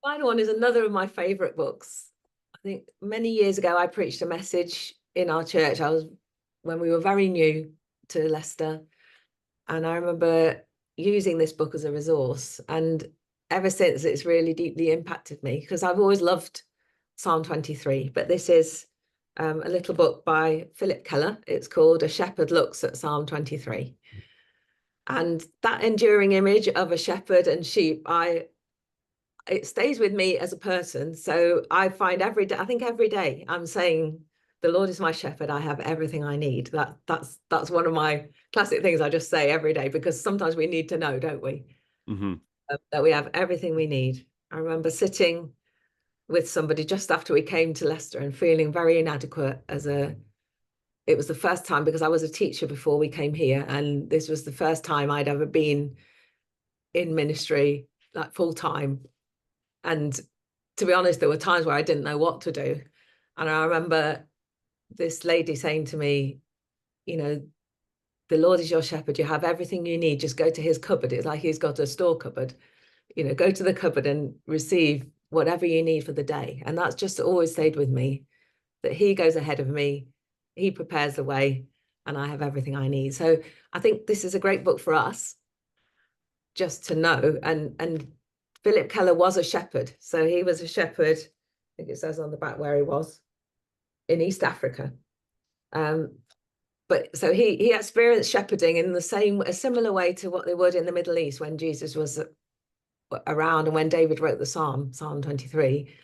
Final one is another of my favorite books. I think many years ago, I preached a message in our church. When we were very new to Leicester. And I remember using this book as a resource. And ever since, it's really deeply impacted me because I've always loved Psalm 23. But this is a little book by Philip Keller. It's called A Shepherd Looks at Psalm 23. And that enduring image of a shepherd and sheep, it stays with me as a person. So I find every day, I think every day I'm saying, the Lord is my shepherd. I have everything I need. That's one of my classic things I just say every day, because sometimes we need to know, don't we? Mm-hmm. That we have everything we need. I remember sitting with somebody just after we came to Leicester and feeling very inadequate it was the first time, because I was a teacher before we came here. And this was the first time I'd ever been in ministry, like full time. And to be honest, there were times where I didn't know what to do. And I remember this lady saying to me, you know, the Lord is your shepherd. You have everything you need. Just go to his cupboard. It's like he's got a store cupboard. Go to the cupboard and receive whatever you need for the day. And that's just always stayed with me, that he goes ahead of me. He prepares the way and I have everything I need. So I think this is a great book for us just to know. And Philip Keller was a shepherd. So he was a shepherd, I think it says on the back where he was, in East Africa. But so he experienced shepherding in a similar way to what they would in the Middle East when Jesus was around and when David wrote the Psalm 23,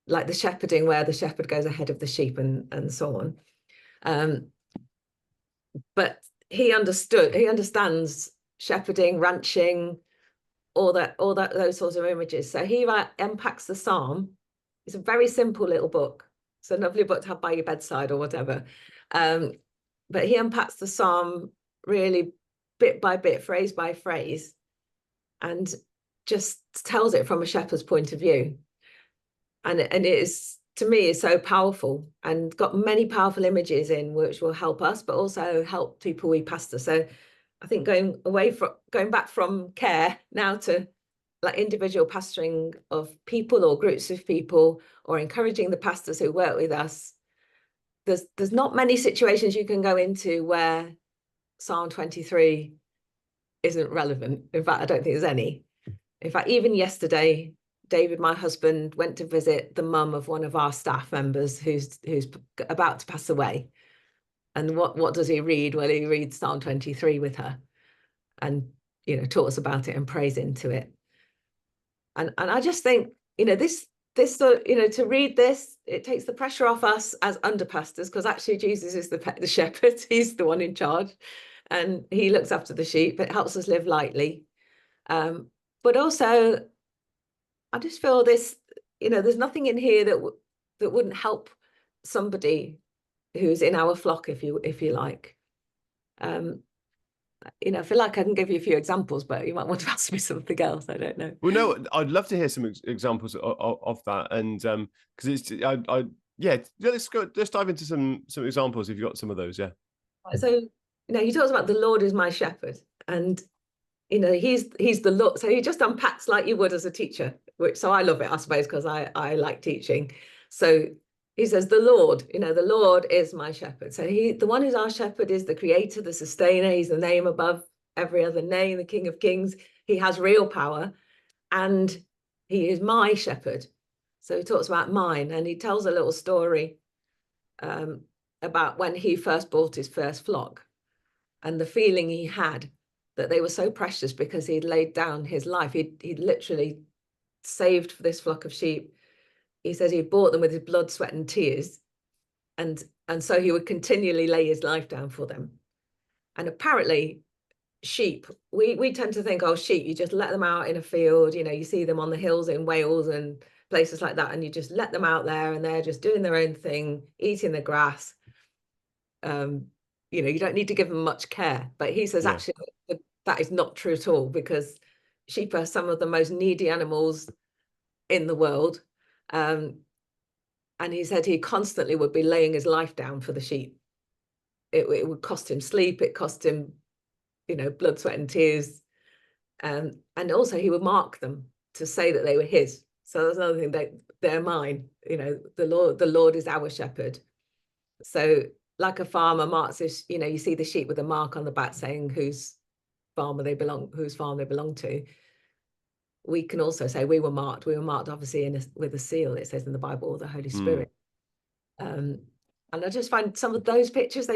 like the shepherding where the shepherd goes ahead of the sheep and so on. But he understands shepherding, ranching, those sorts of images. So he unpacks the Psalm. It's a very simple little book. It's a lovely book to have by your bedside or whatever. But he unpacks the Psalm really bit by bit, phrase by phrase, and just tells it from a shepherd's point of view. And it is, to me, is so powerful and got many powerful images in which will help us, but also help people we pastor. So I think going back from care now to like individual pastoring of people or groups of people, or encouraging the pastors who work with us, there's not many situations you can go into where Psalm 23 isn't relevant. In fact, I don't think there's any. In fact, even yesterday, David, my husband, went to visit the mum of one of our staff members who's about to pass away. And what does he read? Well, he reads Psalm 23 with her and, talks about it and prays into it. And I just think, to read this, it takes the pressure off us as under pastors, because actually Jesus is the shepherd. He's the one in charge and he looks after the sheep. It helps us live lightly. But also, I just feel this, there's nothing in here that wouldn't help somebody who's in our flock, if you like. I feel like I can give you a few examples, but you might want to ask me something else. I don't know. Well, no, I'd love to hear some examples of that, and because yeah, let's dive into some examples if you've got some of those, yeah. So, he talks about the Lord is my shepherd, and he's the Lord. So he just unpacks like you would as a teacher, so I love it, I suppose, because I like teaching. So he says, the Lord is my shepherd. So the one who's our shepherd is the creator, the sustainer. He's the name above every other name, the King of Kings. He has real power, and he is my shepherd. So he talks about mine, and he tells a little story about when he first bought his first flock and the feeling he had that they were so precious because he'd laid down his life. He'd literally saved for this flock of sheep. He said he bought them with his blood, sweat, and tears. And so he would continually lay his life down for them. And apparently, sheep, we tend to think, oh, sheep, you just let them out in a field, you see them on the hills in Wales and places like that, and you just let them out there and they're just doing their own thing, eating the grass. You don't need to give them much care. But he says, Yeah. actually, that is not true at all, because sheep are some of the most needy animals in the world. And he said he constantly would be laying his life down for the sheep. It would cost him sleep. It cost him, blood, sweat, and tears. And also he would mark them. to say that they were his. So that's another thing, they're mine. You know, the Lord is our shepherd. So like a farmer marks this, you know, you see the sheep with a mark on the back saying whose farm they belong to. We can also say we were marked obviously with a seal, it says in the Bible, or the Holy Spirit. And I just find some of those pictures,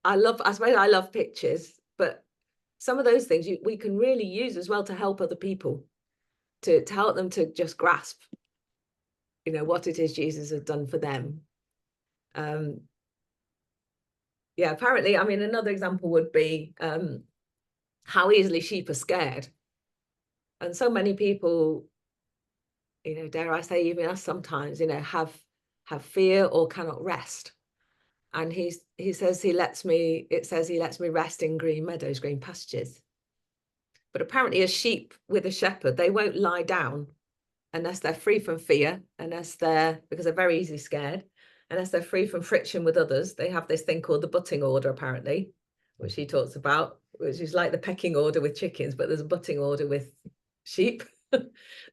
I love pictures, but some of those things we can really use as well to help other people, to help them to just grasp, you know, what it is Jesus has done for them. Yeah, apparently, I mean, another example would be how easily sheep are scared. And so many people, you know, dare I say, even us sometimes, you know, have fear or cannot rest. And he says he lets me rest in green meadows, green pastures. But apparently a sheep with a shepherd, they won't lie down unless they're free from fear, because they're very easily scared, unless they're free from friction with others. They have this thing called the butting order, apparently, which he talks about, which is like the pecking order with chickens, but there's a butting order with sheep.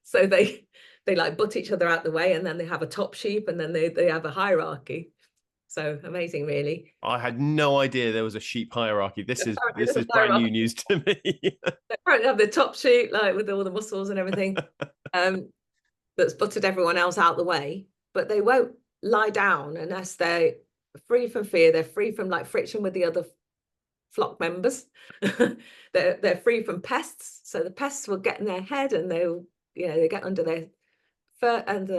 So they like butt each other out the way, and then they have a top sheep, and then they have a hierarchy. So amazing, really. I had no idea there was a sheep hierarchy. This is brand hierarchy. new news to me. They apparently have the top sheep, like with all the muscles and everything, that's butted everyone else out the way, but they won't lie down unless they're free from fear. They're free from like friction with the other flock members. they're free from pests, so the pests will get in their head, and they'll, you know, they get under their fur, and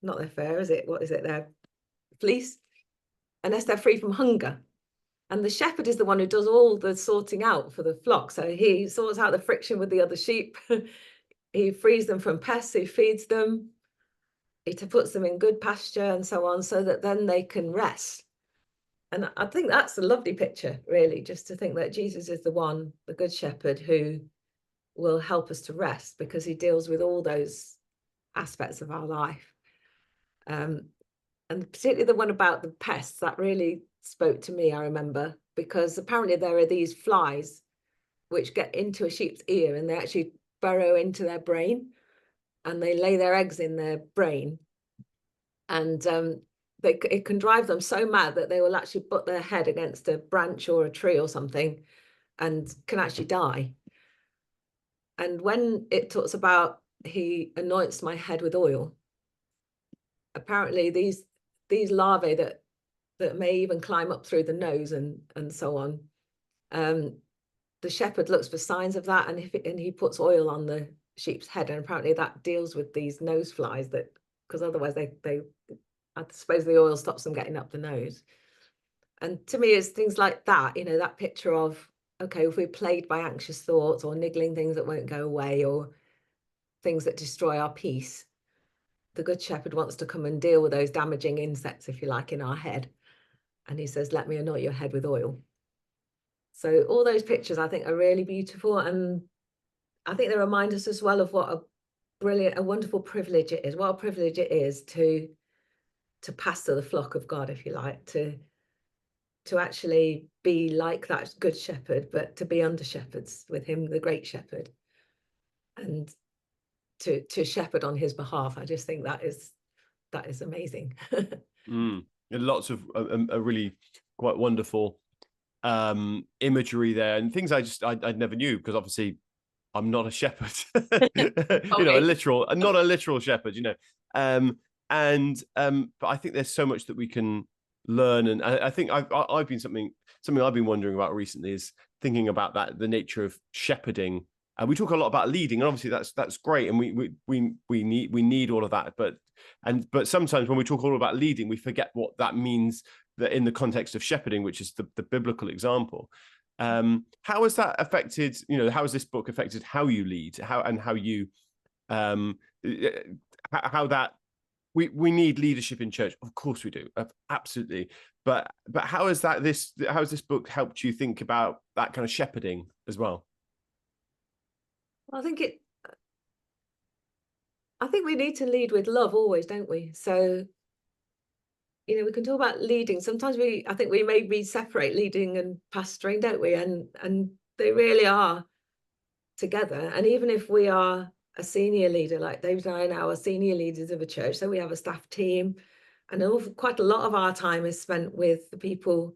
not their fur, is it? What is it? Their fleece. Unless they're free from hunger. And the shepherd is the one who does all the sorting out for the flock. So he sorts out the friction with the other sheep. He frees them from pests. He feeds them. He puts them in good pasture and so on, so that then they can rest. And I think that's a lovely picture, really, just to think that Jesus is the one, the good shepherd, who will help us to rest, because he deals with all those aspects of our life. And particularly the one about the pests, that really spoke to me, I remember, because apparently there are these flies which get into a sheep's ear, and they actually burrow into their brain, and they lay their eggs in their brain. And it can drive them so mad that they will actually butt their head against a branch or a tree or something, and can actually die. And when it talks about he anoints my head with oil, apparently these larvae that may even climb up through the nose and so on, the shepherd looks for signs of that, and he puts oil on the sheep's head, and apparently that deals with these nose flies, that because otherwise they I suppose the oil stops them getting up the nose. And to me, it's things like that, you know, that picture of, okay, if we're plagued by anxious thoughts or niggling things that won't go away, or things that destroy our peace, the good shepherd wants to come and deal with those damaging insects, if you like, in our head. And he says, let me anoint your head with oil. So all those pictures, I think, are really beautiful. And I think they remind us as well of what a wonderful privilege it is, what a privilege it is to pastor the flock of God, if you like, to actually be like that good shepherd, but to be under shepherds with him, the great shepherd, and to shepherd on his behalf. I just think that is amazing. Lots of a really quite wonderful imagery there, and things I never knew, because obviously I'm not a shepherd. You know, not a literal shepherd, you know. But I think there's so much that we can learn, and I think I've been something I've been wondering about recently is thinking about the nature of shepherding. And we talk a lot about leading, and obviously that's great, and we need all of that. But sometimes when we talk all about leading, we forget what that means, that in the context of shepherding, which is the biblical example. How has that affected, you know, how has this book affected how you lead, how you how that we need leadership in church? Of course we do, absolutely. But how has this book helped you think about that kind of shepherding as well? I think we need to lead with love always, don't we? So, you know, we can talk about leading. Sometimes I think we maybe separate leading and pastoring, don't we? And they really are together. And even if we are a senior leader, like David and I are now are senior leaders of a church. So we have a staff team, and quite a lot of our time is spent with the people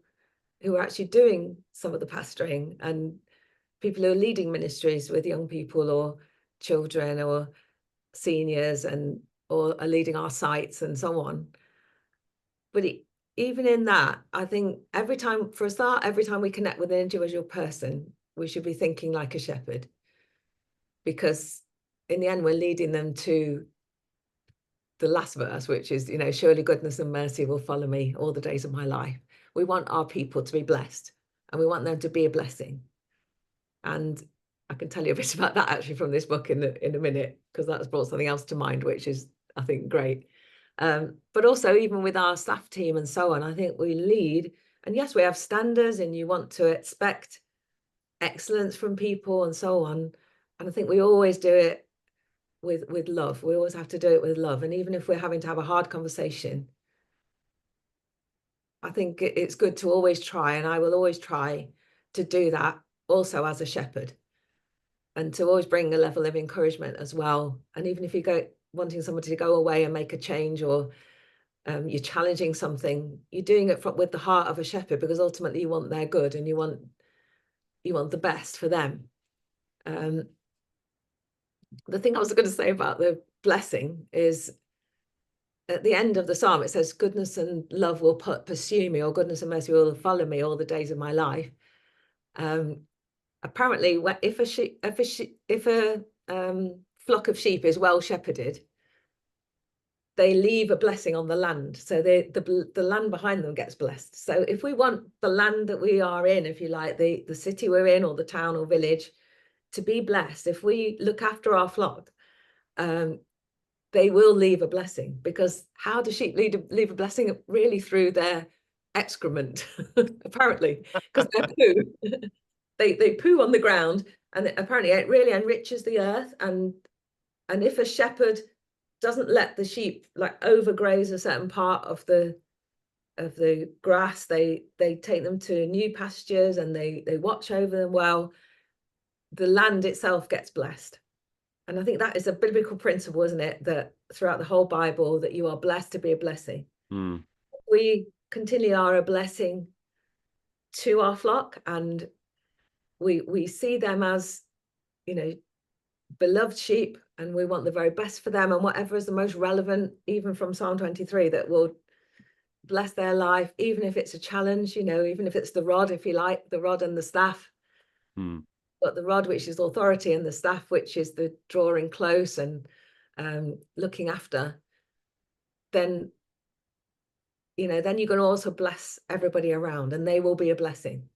who are actually doing some of the pastoring, and people who are leading ministries with young people or children or seniors, and or are leading our sites and so on. But even in that, I think every time, for a start, every time we connect with an individual person, we should be thinking like a shepherd, because in the end, we're leading them to the last verse, which is, surely goodness and mercy will follow me all the days of my life. We want our people to be blessed, and we want them to be a blessing. And I can tell you a bit about that actually from this book in a minute, because that's brought something else to mind, which is, I think, great. But also, even with our staff team and so on, I think we lead. And yes, we have standards, and you want to expect excellence from people and so on. And I think we always do it with love. We always have to do it with love. And even if we're having to have a hard conversation, I think it's good to always try, and I will always try to do that also as a shepherd, and to always bring a level of encouragement as well. And even if you go wanting somebody to go away and make a change, or you're challenging something, you're doing it with the heart of a shepherd, because ultimately you want their good, and you want the best for them. The thing I was going to say about the blessing is, at the end of the psalm, it says, goodness and love will pursue me, or goodness and mercy will follow me all the days of my life. Apparently, if a flock of sheep is well shepherded, they leave a blessing on the land. So the land behind them gets blessed. So if we want the land that we are in, if you like, the city we're in, or the town or village, to be blessed, if we look after our flock, they will leave a blessing. Because how do sheep leave a blessing? Really through their excrement, apparently, because their poo. They poo on the ground, and apparently it really enriches the earth. And if a shepherd doesn't let the sheep like overgraze a certain part of the grass, they take them to new pastures, and they watch over them well, the land itself gets blessed. And I think that is a biblical principle, isn't it, that throughout the whole Bible, that you are blessed to be a blessing. We continually are a blessing to our flock, and we see them as, beloved sheep, and we want the very best for them, and whatever is the most relevant, even from Psalm 23, that will bless their life, even if it's a challenge, even if it's the rod, if you like, the rod and the staff. But the rod, which is authority, and the staff, which is the drawing close and looking after, then you're going to also bless everybody around, and they will be a blessing.